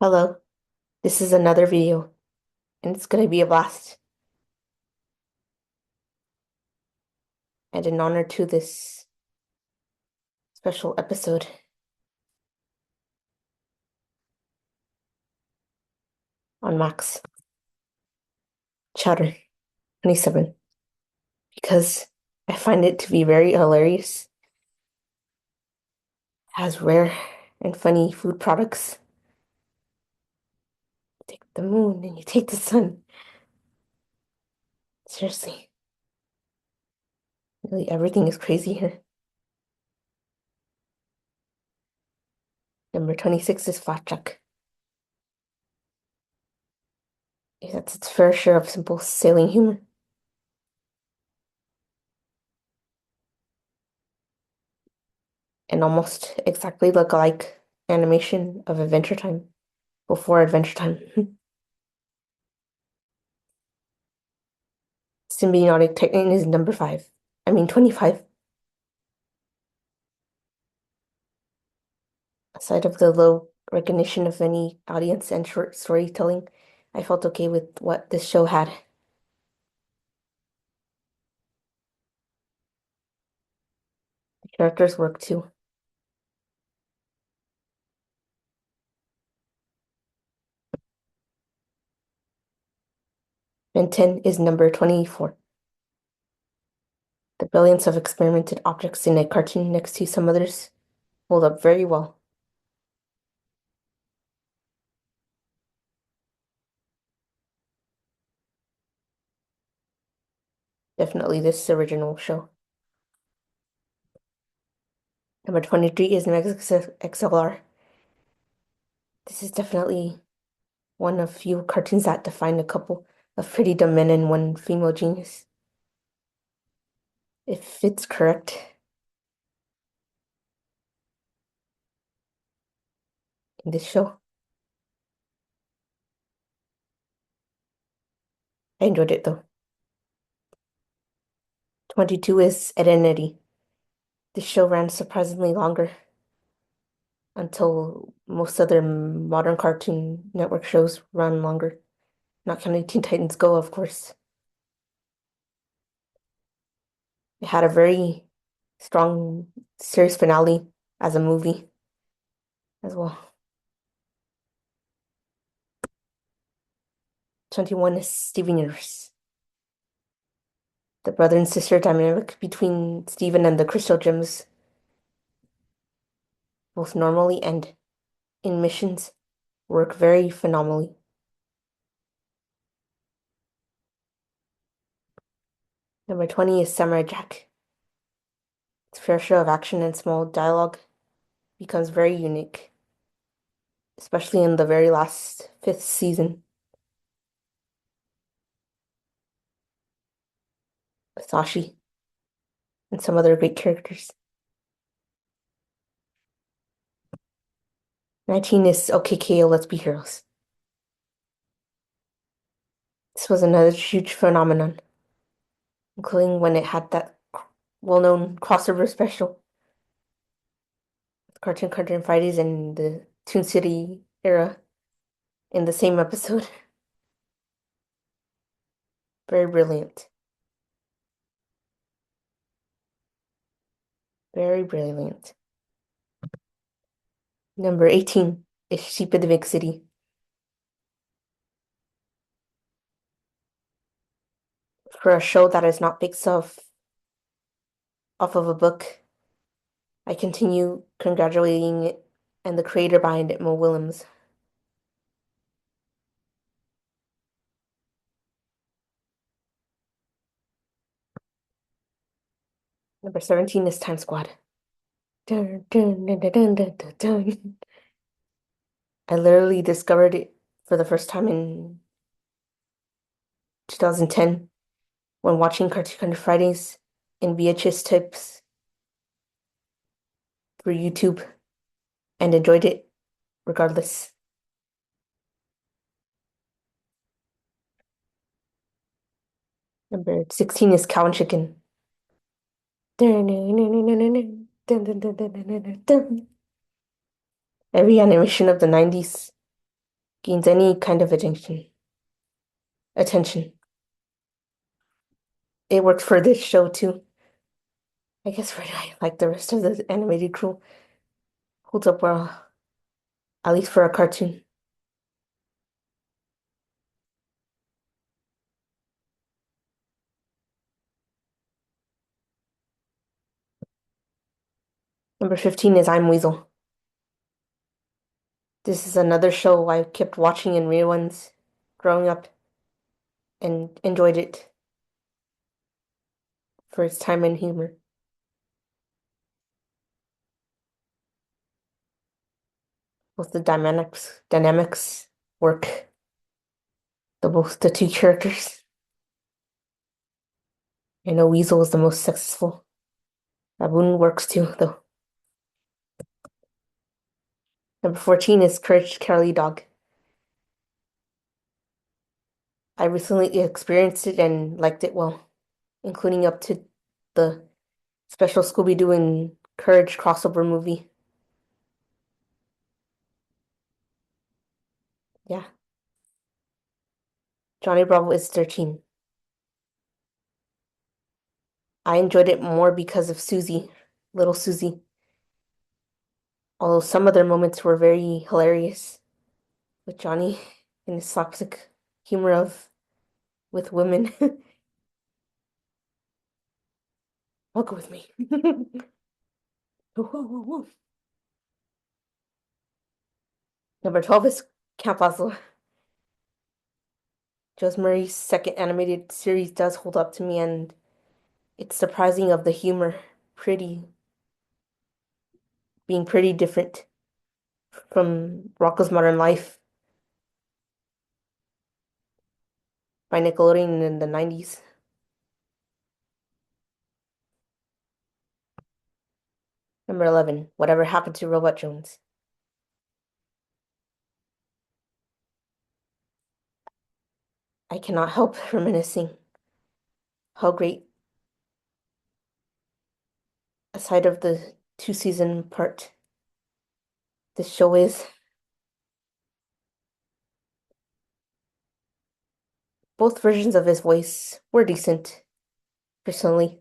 Hello, this is another video, and it's gonna be a blast. And in honor to this special episode on Max Chowder 27, because I find it to be very hilarious, has rare and funny food products. Take the moon and you take the sun. Seriously, really everything is crazy here. Number 26 is Flapjack. That's its fair share of simple sailing humor, and almost exactly look-alike animation of Adventure Time before Adventure Time. Symbiotic Titan is number 5. I mean 25. Aside of the low recognition of any audience and short storytelling, I felt okay with what this show had. The characters work too. And 10 is number 24. The brilliance of experimented objects in a cartoon next to some others hold up very well. Definitely this original show. Number 23 is Mega's XLR. This is definitely one of few cartoons that define a couple of pretty dumb men and one female genius. If it's correct in this show. I enjoyed it though. 22 is Identity. This show ran surprisingly longer until most other modern Cartoon Network shows run longer. Not counting Teen Titans Go, of course. It had a very strong series finale as a movie as well. 21 is Steven Universe. The brother and sister dynamic between Steven and the Crystal Gems, both normally and in missions, work very phenomenally. Number 20 is Samurai Jack. Its fair share of action and small dialogue becomes very unique, especially in the very last fifth season with Sashi and some other great characters. 19 is OKKO, Let's Be Heroes. This was another huge phenomenon, including when it had that well-known crossover special with Cartoon Fridays and the Toon City era in the same episode. Very brilliant. Very brilliant. Number 18 is Sheep in the Big City. For a show that is not based off of a book, I continue congratulating it and the creator behind it, Mo Willems. Number 17 is Time Squad. Dun, dun, dun, dun, dun, dun, dun, dun. I literally discovered it for the first time in 2010 when watching Cartoon Country Fridays in VHS tapes through YouTube and enjoyed it regardless. Number 16 is Cow and Chicken. Dun, dun, dun, dun, dun, dun, dun, dun, dun, dun, dun, dun, dun. Every animation of the 90s gains any kind of attention. It worked for this show too. I guess right I like the rest of the animated crew. Holds up well, at least for a cartoon. Number 15 is I'm Weasel. This is another show I kept watching in reruns growing up and enjoyed it for its time and humor. Both the dynamics work. The two characters. I know Weasel is the most successful. Baboon works too, though. Number 14 is Courage the Cowardly Dog. I recently experienced it and liked it well, including up to the special Scooby-Doo and Courage crossover movie. Yeah, Johnny Bravo is 13. I enjoyed it more because of Susie, little Susie, although some of their moments were very hilarious with Johnny and his slapstick humor of with women. Walk with me. Whoa, whoa, whoa. Number 12 is Camp Lazlo. Joe's Murray's second animated series does hold up to me, and it's surprising of the humor, pretty being pretty different from Rocco's Modern Life by Nickelodeon in the 90s. Number 11, Whatever Happened to Robot Jones. I cannot help reminiscing how great, aside of the two-season part, this show is. Both versions of his voice were decent, personally,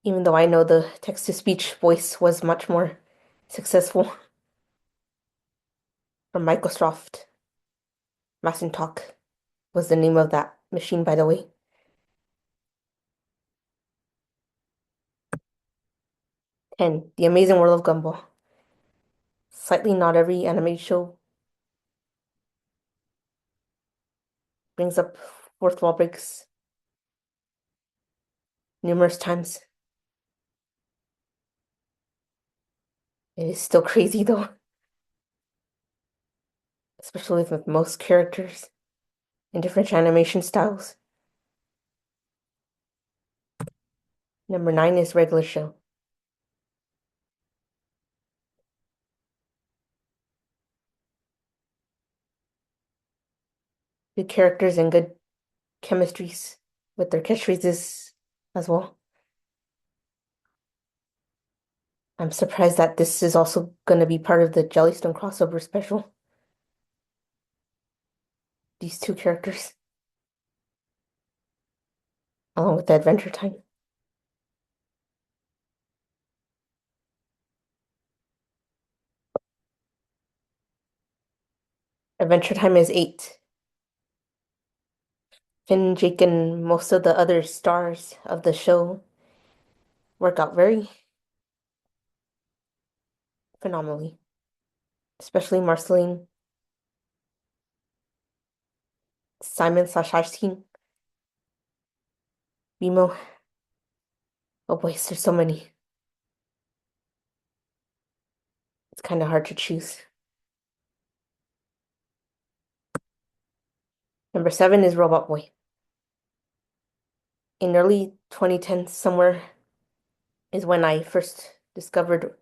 even though I know the text-to-speech voice was much more successful from Microsoft. Macintalk was the name of that machine, by the way. 10, The Amazing World of Gumball. Slightly not every anime show brings up fourth wall breaks numerous times. It is still crazy though, especially with most characters and different animation styles. Number 9 is Regular Show. Good characters and good chemistries with their catchphrases as well. I'm surprised that this is also going to be part of the Jellystone crossover special. These two characters, along with the Adventure Time. Adventure Time is 8. Finn, Jake, and most of the other stars of the show work out very phenomenally, especially Marceline, Simon slash Ashteen, Bimo. Oh boy, there's so many. It's kind of hard to choose. Number 7 is Robot Boy. In early 2010, somewhere is when I first discovered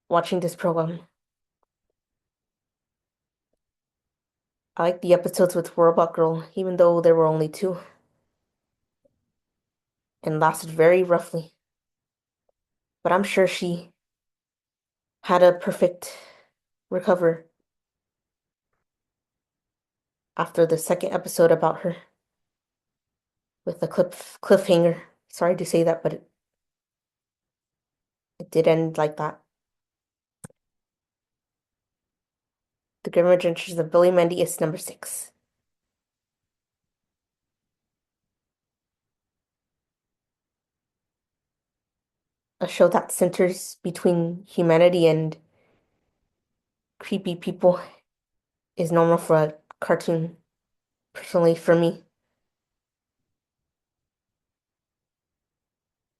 watching this program. I liked the episodes with Robot Girl, even though there were only two, and lasted very roughly. But I'm sure she had a perfect recover after the second episode about her with a cliffhanger. Sorry to say that, but it did end like that. The Grim Adventures of Billy Mandy is number 6. A show that centers between humanity and creepy people is normal for a cartoon, personally for me,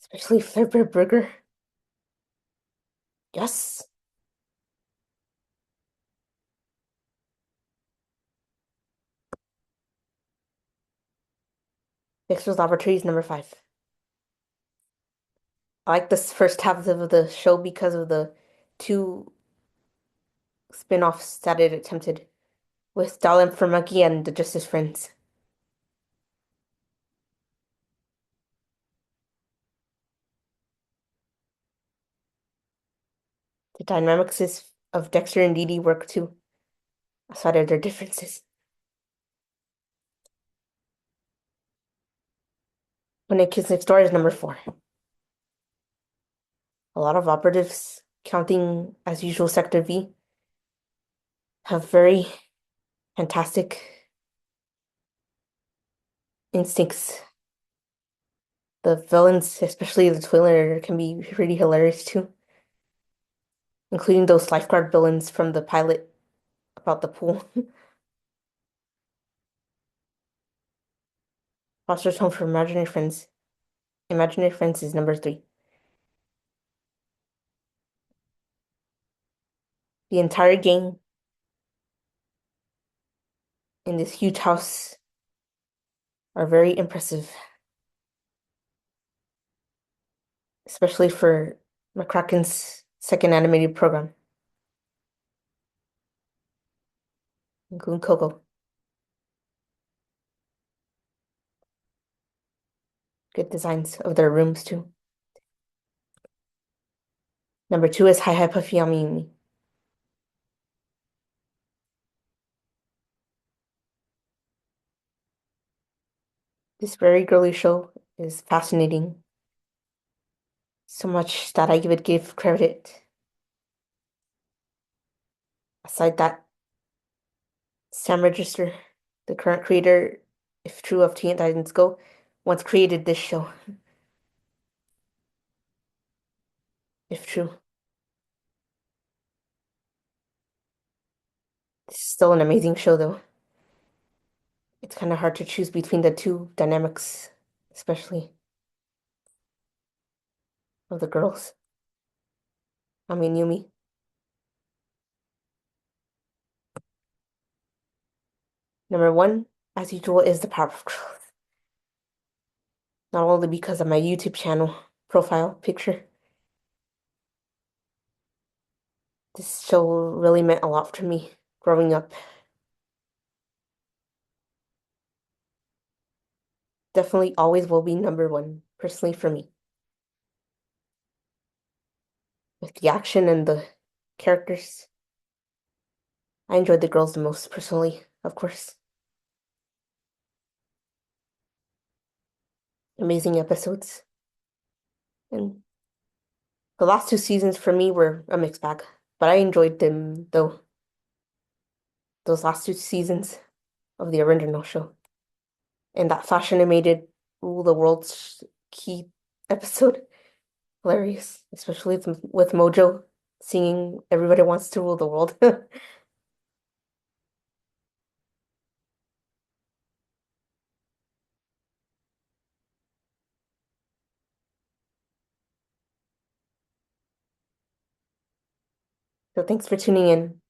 especially Flarebird Burger. Yes, Dexter's Laboratory is number 5. I like this first half of the show because of the two spin-offs that it attempted with Doll for Monkey and the Justice Friends. The of Dexter and Dee Dee work too, aside of their differences. When It Kids Next Door is number 4. A lot of operatives, counting as usual Sector V, have very fantastic instincts. The villains, especially the Twiller, can be pretty hilarious too, including those lifeguard villains from the pilot about the pool. Foster's Home for Imaginary Friends. Imaginary Friends is number 3. The entire gang in this huge house are very impressive, especially for McCracken's second animated program, including Coco. Good designs of their rooms too. Number 2 is Hi Hi Puffy Yummy Yumi. This very girly show is fascinating, so much that I would give credit. Aside that, Sam Register, the current creator, if true, of Teen Titans Go, once created this show, if true. This is still an amazing show though. It's kind of hard to choose between the two dynamics, especially of the girls. I mean, Yumi. Number 1, as usual, is the Powerpuff Girls. Not only because of my YouTube channel profile picture. This show really meant a lot to me growing up. Definitely always will be number 1, personally for me. With the action and the characters, I enjoyed the girls the most, personally, of course. Amazing episodes. And the last 2 seasons for me were a mixed bag, but I enjoyed them though. Those last 2 seasons of the original show. And that fashion animated Rule the World's key episode. Hilarious, especially with Mojo singing Everybody Wants to Rule the World. So thanks for tuning in.